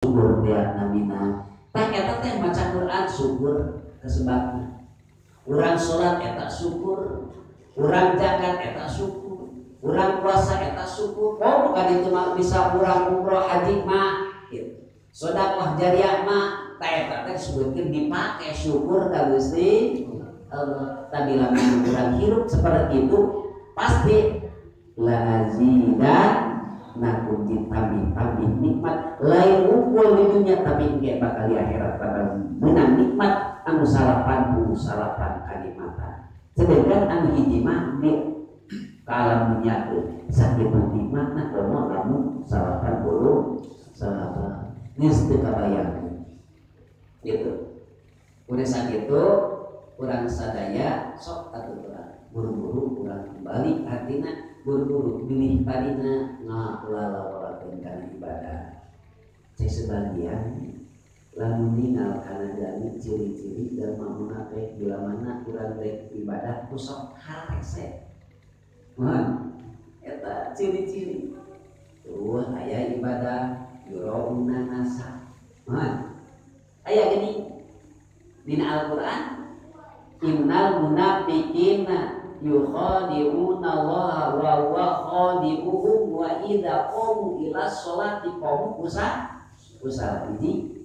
syukur tiap namina. Tak eta teh maca Quran syukur kesebabna. Urang salat eta syukur, urang zakat eta syukur, urang puasa eta syukur. Oh bukan itu mah bisa urang umroh haji mah gitu. Sedekah jariah mah tak eta teh disebutkeun dipake syukur ka Gusti Allah. Tapi lamun urang hirup seperti itu pasti la azidan nakum ditambih nikmat lain ukul di dunia tapi engke bakal di akhirat bakal menang nikmat anu salapan kalimatan. Sedangkan anu hiji mah di kalam dunia sakit nikmat nah komo lamun salapan geus teu kabayang gitu. Udah sakitu urang sadaya sok atuh urang buru-buru urang kembali artina buru-buru bilih padina ngalalawarakeun kana ibadah. Cek sebagian lamun ningal kana jami ciri-ciri dalem munafik bila mana urang rek ibadah kusok harese. Mun eta ciri-ciri tuh aya ibadah yurauna nasa. Mun aya gini dina Al-Qur'an innal munafiqina yukhadi'una Allah wa huwa khadi'uhum wa idza qamu ila sholati qamu kusala. Hiji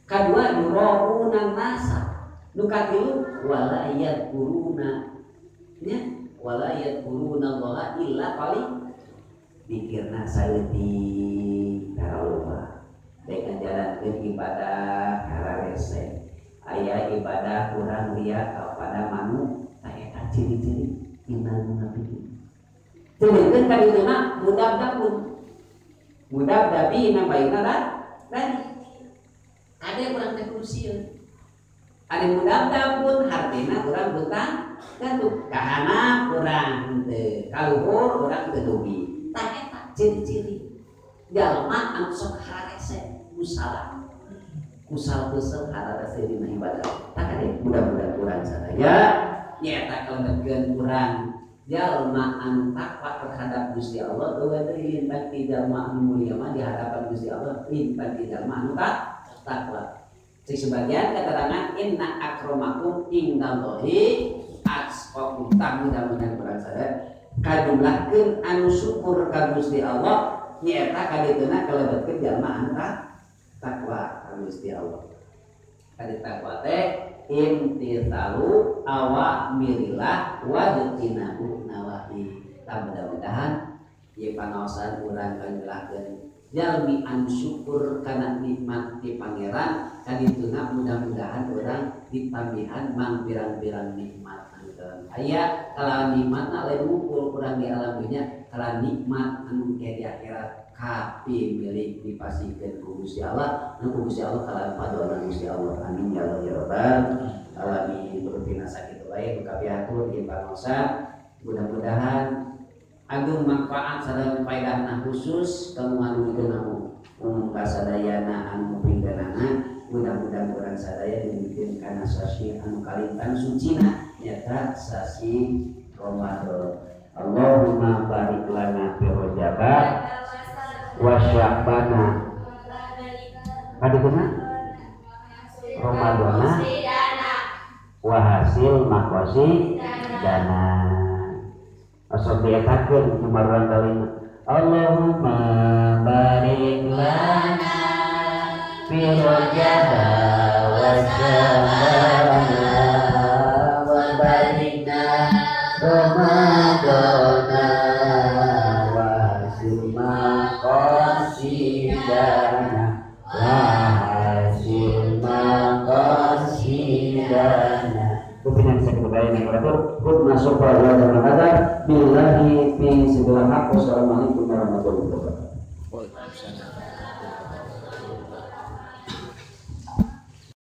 kadua yurauna nasa nu katilu wala yadkuruna nya wala yadkuruna Allah illa qali pikirna saeutik tarupa dek ngajarankeun ibadah hararese aya ibadah urang liat kepada manu eta ciri-ciri innal munafiqin. Ceuleukeun ka dieu mah mudabdabina baina dan ade urang teh kursieun. Ade mudabdabun hartina urang beutan gantung kahana urang teu kaluhur urang teu dugi. Tah eta ciri-ciri jalma anu sok hararese musala. Kusal kesel hararese dina ibadah. Tak ade mudah-mudahan urang sadaya nyata kalembekeun urang jalma anu takwa terhadap Gusti Allah eueuh deui lintak ti jalma anu mulia mah di hadapan Gusti Allah lintak ti jalma anu takwa. Cik sebagian keterangan inna akramakum indallahi atqakum. Mudah-mudahan urang sadaya kajumlahkeun anu syukur ka Gusti Allah nyata kadituna kalebetkeun jalma anu takwa Gusti Allah. Kadi takwa teh intisalu awamirillah wajtinabu nawahi. Mudah-mudahan ieu panaosan urang kanjelaskeun jalmi anu syukur kana nikmat ti pangeran kadituna mudah-mudahan urang ditambihan mang pirang-pirang nikmat anu aya kalawan nikmatna lain ngumpul urang di alam dunya kalawan nikmat anu di akhirat kapi milik dipasikeun ku Gusti Allah nu Gusti Allah kalawan padoana Gusti Allah. Amin ya Allah ya rabbal alamin. Berutina sakitu bae nu kapiatur ieu panosan mudah-mudahan agung manfaat sareng faedahna khusus kamu nganungkeun umum kasadayana anu pingganana. Mudah-mudahan urang sadaya dimikeun kana sasi anu kalintan sucina nyata sasi Ramadan. Allahumma barik lana fi Rajab wa Sya'bana kadituna Ramadana wa hasil maqasid dana asobiatakeun kumaruan kalima Allahumma barik lana fi Rajab wa Sya'bana wa balikna Ramadana wa hasil maqasidana wa hasil maqasidana. Kupingan sakit baik yang beratur hukma sopa wa dan billahi fi segala hak. Wassalamualaikum warahmatullahi wabarakatuh.